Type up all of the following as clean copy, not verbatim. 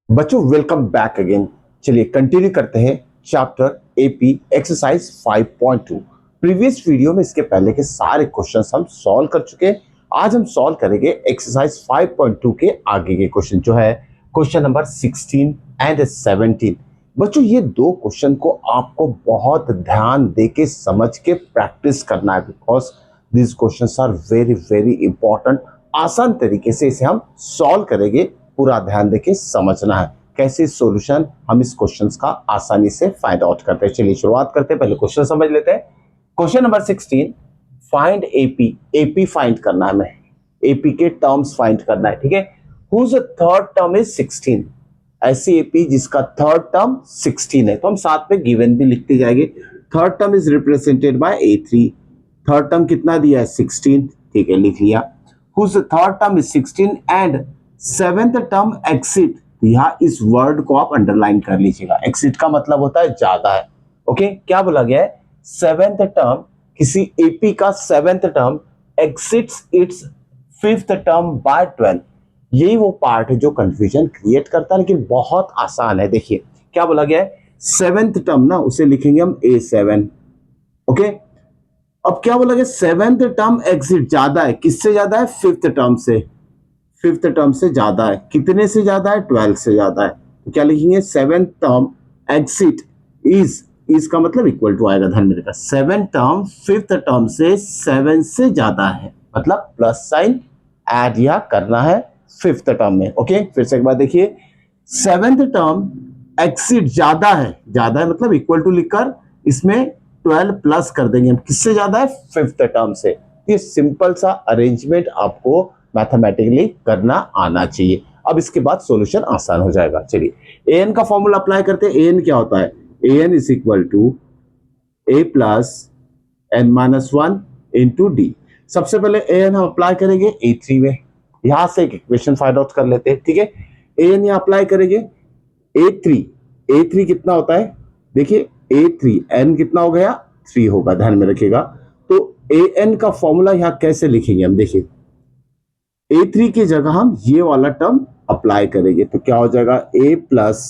बच्चों welcome back again. चलिए continue करते हैं chapter AP exercise 5.2। Previous video में इसके पहले के सारे क्वेश्चंस हम सॉल्व कर चुके हैं। आज हम सॉल्व करेंगे एक्सरसाइज 5.2 के आगे के क्वेश्चन जो है क्वेश्चन नंबर 16 एंड 17। बच्चों ये दो क्वेश्चन को आपको बहुत ध्यान दे के समझ के प्रैक्टिस करना है, because this questions are very very important. आसान तरीके से इसे हम सॉल्व करेंगे, पूरा ध्यान देके समझना है कैसे सॉल्यूशन हम इस क्वेश्चंस का आसानी से फाइंड आउट करते हैं। चलिए शुरुआत करते हैं, पहले क्वेश्चन समझ लेते हैं। Question number 16, find AP. AP find करना है, हमें एपी के टर्म्स फाइंड करना है, ठीक है। Whose third term is 16। ऐसी एपी जिसका थर्ड टर्म 16 है, तो हम साथ में गिवन भी लिखते जाएंगे। Third term is represented by A3। Third term कितना दिया है 16, ठीक है, लिख लिया। Whose third term is 16 and seventh term exit. यहां इस वर्ड को आप अंडरलाइन कर लीजिएगा। एक्सिट का मतलब होता है ज्यादा है। ओके, क्या बोला गया है? सेवेंथ टर्म, किसी एपी का seventh term exceeds its fifth term by 12। यही वो पार्ट है जो कंफ्यूजन क्रिएट करता है, लेकिन बहुत आसान है। देखिए क्या बोला गया है, सेवेंथ टर्म ना उसे लिखेंगे हम A7। ओके, अब क्या बोला गया, सेवेंथ टर्म एक्सिट ज्यादा है, किससे ज्यादा है? फिफ्थ टर्म से। फिफ्थ टर्म से ज्यादा है, कितने से ज्यादा है? 12 से ज्यादा है। तो क्या लिखेंगे? सेवेंथ टर्म एक्सिट इज का मतलब इक्वल टू आएगा, ध्यान में रखा। सेवेंथ टर्म फिफ्थ टर्म से 7 से ज्यादा है, मतलब प्लस साइन ऐड या करना है फिफ्थ टर्म में। ओके, फिर से एक बार देखिए, सेवेंथ टर्म एक्सिट ज्यादा है मतलब इक्वल टू लिखकर इसमें 12 प्लस कर देंगे हम, किससे ज्यादा है? फिफ्थ टर्म से। ये सिंपल सा अरेंजमेंट आपको मैथमेटिकली करना आना चाहिए। अब इसके बाद सॉल्यूशन आसान हो जाएगा। चलिए एन का फॉर्मूला अप्लाई करते हैं। एन क्या होता है? N is equal to a plus n minus one into d. सबसे पहले एन हम अप्लाई करेंगे A3 में। यहां से एक इक्वेशन फाइंड आउट कर लेते हैं, ठीक है। एन यहां अप्लाई करेंगे A3। A3 कितना होता है? देखिए A3 n कितना हो गया? 3 होगा, ध्यान में रखिएगा। तो an का फॉर्मूला यहां कैसे लिखेंगे हम? देखिए A3 की जगह हम ये वाला टर्म अप्लाई करेंगे, तो क्या हो जाएगा? A प्लस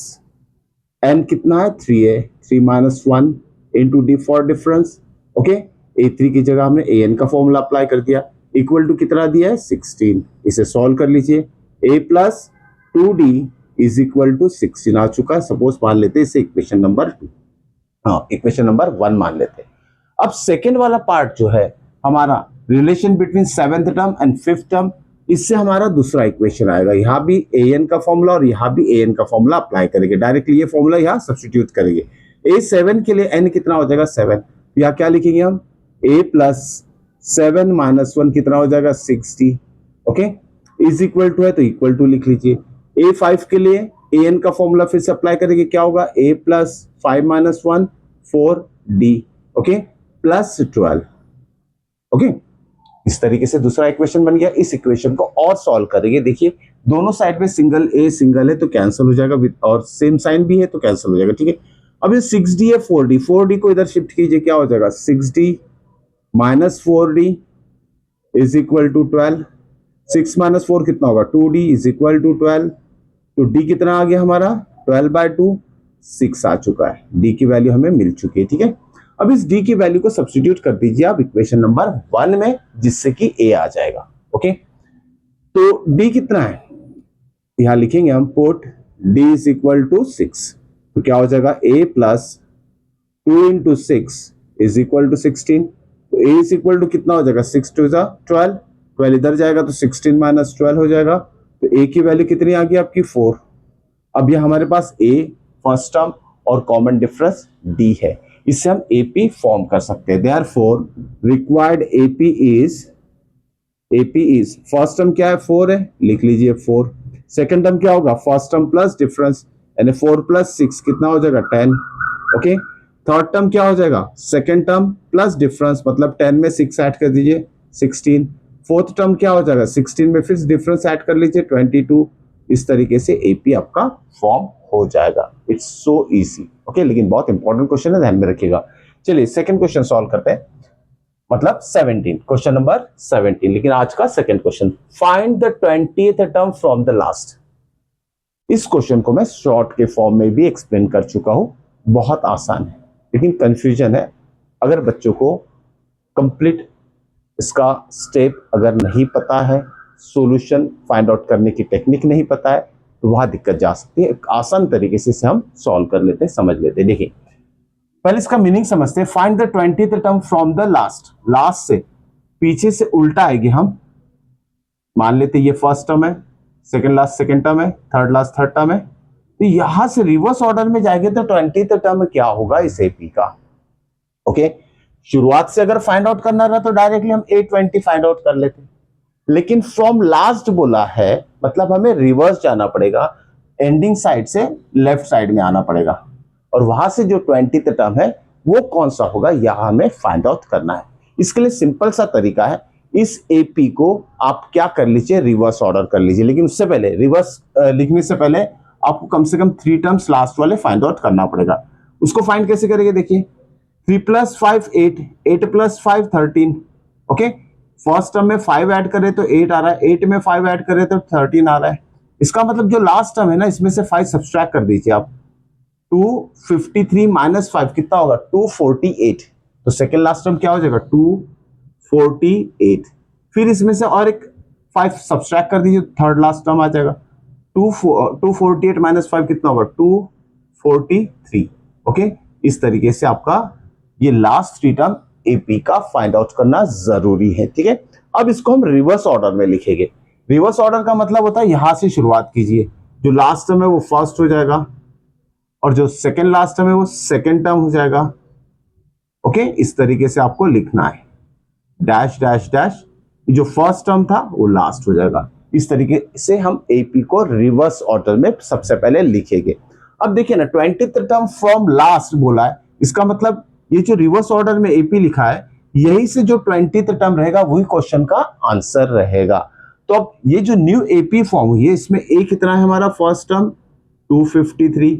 एन कितना है? 3 है, 3 minus one into D for difference. Okay, A3 की जगह हमने an का फॉर्मूला अप्लाई कर दिया, इक्वल टू कितना दिया है? 16। इसे सॉल्व कर लीजिए। A plus 2D is equal to 16 आ चुका है। सपोज मान लेते हैं इसे इक्वेशन नंबर 2, हाँ इक्वेशन नंबर 1 मान लेते हैं। अब सेकेंड वाला पार्ट जो है हमारा relation between seventh term and fifth term, इससे हमारा दूसरा इक्वेशन आएगा। यहां भी an का फॉर्मूला और यहां भी an का फॉर्मूला अप्लाई करेंगे। डायरेक्टली ये फॉर्मूला यहां सब्स्टिट्यूट करेंगे। A7 के लिए n कितना हो जाएगा? 7। यहां क्या लिखेंगे हम? A प्लस 7 माइनस वन कितना हो जाएगा? 60। ओके, इज इक्वल टू है तो इक्वल टू लिख लीजिए। A5 के लिए an का फॉर्मूला फिर से अप्लाई करेंगे, क्या होगा? A plus 5 minus one 4D। Okay, plus 12। Okay, इस तरीके से दूसरा इक्वेशन बन गया। इस इक्वेशन को और सॉल्व करेंगे। देखिए दोनों साइड में सिंगल ए सिंगल है तो कैंसिल हो जाएगा, और सेम साइन भी है तो कैंसिल हो जाएगा, ठीक है। अब ये 6D है 4D, 4D को इधर शिफ्ट कीजिए, क्या हो जाएगा? 6D minus 4D is equal to 12। 6 minus 4 कितना होगा? 2D is equal to 12। तो D कितना आ गया हमारा? 12/2, 6 आ चुका है। D की वैल्यू हमें मिल चुकी है, ठीक है। अब इस D की वैल्यू को सब्स्टिट्यूट कर दीजिए आप इक्वेशन नंबर 1 में, जिससे कि A आ जाएगा। ओके, तो D कितना है? यहां लिखेंगे हम put D is equal to 6। तो क्या हो जाएगा? A plus 2 into 6 is equal to 16। तो A इज इक्वल टू कितना हो जाएगा? 6 टू 12, 12 इधर जाएगा तो 16 माइनस 12 हो जाएगा। तो A की वैल्यू कितनी आ गई आपकी? 4। अब ये हमारे पास A फर्स्ट टर्म और कॉमन डिफरेंस D है, इससे हम AP फॉर्म कर सकते हैं। Therefore required AP is first term क्या है? 4 है, लिख लीजिए 4। सेकंड टर्म क्या होगा? फर्स्ट टर्म प्लस डिफरेंस, यानी 4 प्लस 6 कितना हो जाएगा? 10। ओके, थर्ड टर्म क्या हो जाएगा? सेकंड टर्म प्लस डिफरेंस, मतलब 10 में 6 ऐड कर दीजिए, 16। फोर्थ टर्म क्या हो जाएगा? 16 में फिर डिफरेंस ऐड कर लीजिए, 22। इस तरीके से AP आपका फॉर्म हो जाएगा। It's so easy. ओके, लेकिन बहुत इंपॉर्टेंट क्वेश्चन है, ध्यान में रखिएगा। चलिए सेकंड क्वेश्चन सॉल्व करते हैं, मतलब 17, क्वेश्चन नंबर 17। लेकिन आज का second question, find the 20th term from the last. इस क्वेश्चन को मैं शॉर्ट के फॉर्म में भी एक्सप्लेन कर चुका हूं, बहुत आसान है लेकिन कंफ्यूजन है। अगर बच्चों को कंप्लीट इसका स्टेप अगर नहीं पता है, सॉल्यूशन फाइंड आउट करने की टेक्निक नहीं पता है, तो वहां दिक्कत जा सकती है। एक आसान तरीके से इसे हम सॉल्व कर लेते हैं, समझ लेते हैं। देखिए पहले इसका मीनिंग समझते हैं। Find the 20th term from the last, last से पीछे से उल्टा आएगी। हम मान लेते ये फर्स्ट टर्म है, सेकंड लास्ट सेकंड टर्म है, थर्ड लास्ट थर्ड टर्म है, तो यहां से रिवर्स ऑर्डर में जाएंगे तो 20th टर्म क्या होगा इस एपी का। ओके, शुरुआत से अगर फाइंड आउट करना रहा तो डायरेक्टली हम A20 फाइंड आउट कर लेते, लेकिन फ्रॉम लास्ट बोला है मतलब हमें रिवर्स जाना पड़ेगा, एंडिंग साइड से लेफ्ट साइड में आना पड़ेगा, और वहां से जो 20th टर्म है वो कौन सा होगा यह हमें फाइंड आउट करना है। इसके लिए सिंपल सा तरीका है, इस एपी को आप क्या कर लीजिए, रिवर्स ऑर्डर कर लीजिए। लेकिन उससे पहले रिवर्स लिखने से पहले आपको कम से कम 3 टर्म्स लास्ट वाले फाइंड आउट करना पड़ेगा। उसको फाइंड कैसे करेंगे, देखिए 3 + 5 8, 8 + 5 13। ओके, फर्स्ट टर्म में 5 ऐड करें तो 8 आ रहा है, 8 में 5 ऐड करें तो 13 आ रहा है। इसका मतलब जो लास्ट टर्म है ना, इसमें से 5 सब्सट्रैक्ट कर दीजिए आप। 253 - 5 कितना होगा, 248। तो सेकेंड लास्ट टर्म क्या हो जाएगा, 248। फिर इसमें से और एक 5 सब्सट्रैक्ट कर दीजिए, थर्ड लास्ट टर्म आ जाएगा। 248 - 5 कितना होगा, 243। ओके, इस तरीके से आपका ये लास्ट 3 टर्म एपी का फाइंड आउट करना जरूरी है। ठीक है, अब इसको हम रिवर्स ऑर्डर में लिखेंगे। रिवर्स ऑर्डर का मतलब होता है यहां से शुरुआत कीजिए, जो लास्ट टर्म है वो फर्स्ट हो जाएगा और जो सेकेंड लास्ट टर्म है वो सेकेंड टर्म हो जाएगा। ओके, इस तरीके से आपको लिखना है, डैश डैश डैश, जो फर्स्ट टर्म था वो लास्ट हो जाएगा। इस तरीके से हम एपी को रिवर्स ऑर्डर में सबसे पहले लिखेंगे। अब देखिए ना, 20th टर्म फ्रॉम लास्ट बोला है, इसका मतलब ये जो रिवर्स ऑर्डर में एपी लिखा है, यही से जो 20th टर्म रहेगा वही क्वेश्चन का आंसर रहेगा। तो अब ये जो न्यू एपी फॉर्म हुई है, इसमें ए कितना है हमारा, फर्स्ट टर्म 253।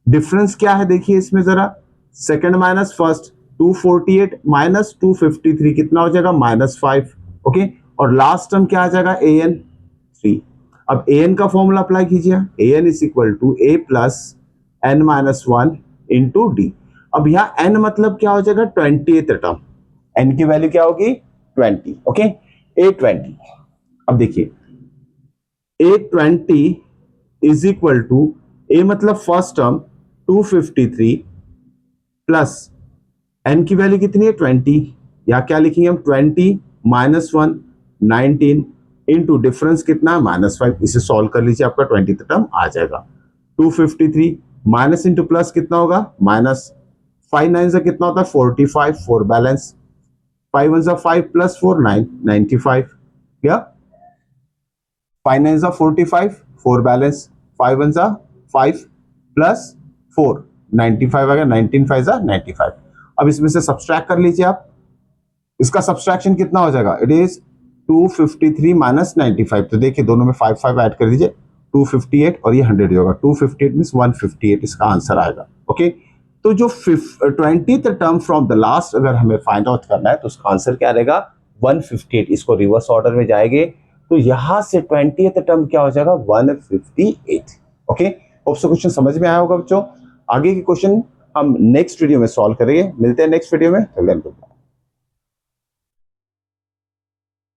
डिफरेंस क्या है देखिए इसमें जरा, सेकंड माइनस फर्स्ट, 248 माइनस 253 कितना हो जाएगा, -5। ओके, और लास्ट टर्म क्या आ जाएगा, an 3। अब an का फॉर्मूला अप्लाई कीजिए, an = a + n-1 × d। अब यहां n मतलब क्या हो जाएगा, 20th टर्म, n की वैल्यू क्या होगी, 20। Okay, A20। अब देखिए A20 = a मतलब फर्स्ट टर्म 253 प्लस n की वैल्यू कितनी है, 20, या क्या लिखेंगे हम, 20 - 1 19 इंटू डिफरेंस कितना है, -5। इसे सॉल्व कर लीजिए, आपका 20th टर्म आ जाएगा। 253 माइनस इंटू प्लस कितना होगा, माइनस, 5 9 से कितना होता है, 45, 4 बैलेंस, 5 1 5 + 4 9 95। क्या 5 9 45, 4 बैलेंस, 5 1 5 + 4 95 आ गया, 19 5 95। अब इसमें से सब्सट्रैक्ट कर लीजिए आप, इसका सब्सट्रैक्शन कितना हो जाएगा, इट इज 253 - 95। तो देखिए दोनों में 5 5 ऐड कर दीजिए, 258 और ये 100 होगा, 258 मींस 158 इसका आंसर आएगा। ओके, तो जो 20th term from the last अगर हमें फाइंड आउट करना है तो उसका आंसर क्या रहेगा, 158। इसको रिवर्स ऑर्डर में जाएंगे तो यहां से 20th टर्म क्या हो जाएगा, 158। ओके, होप सो क्वेश्चन समझ में आया होगा बच्चों। आगे के क्वेश्चन हम नेक्स्ट वीडियो में सॉल्व करेंगे। मिलते हैं नेक्स्ट वीडियो में।